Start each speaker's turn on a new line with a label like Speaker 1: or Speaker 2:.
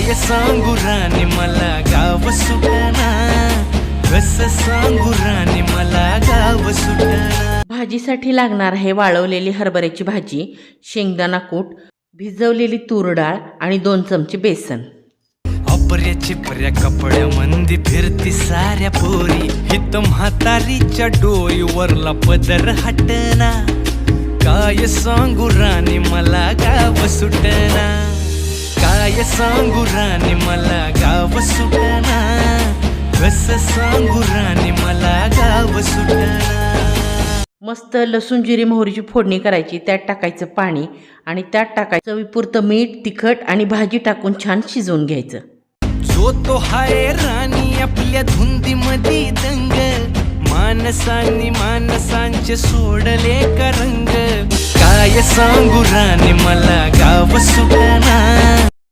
Speaker 1: काय सांगू राणी मला गाव सुटना, कसं सांगू राणी मला गाव सुटना।
Speaker 2: भाजीसाठी लागणार आहे वाळवलेली हरभऱ्याची भाजी, शेंगदाणा कूट, भिजवलेली तूर डाळ आणि 2 चमचे बेसन।
Speaker 1: अपर्या चिपऱ्या कपड्या मंदी फिरती साऱ्या पोरी, हित म्हातारीच्या डोईवरला पदर हटना, काय सांगू राणी मला गाव सुटना, काय सांगू राणी मला गाव सुटना, कसं सांगू राणी मला गाव सुटना।
Speaker 2: मस्त लसूण जिरी मोहरीची फोडणी करायची, त्यात टाकायचं पाणी आणि त्यात टाकायचं चवीपुरतं मीठ, तिखट आणि भाजी टाकून छान शिजवून घ्यायचं।
Speaker 1: जो तो हाय राणी आपल्या धुंदीमध्ये दंग, मानसांनी मानसांचे सोडले का रंग, काय सांगू राणी मला गाव सुटना।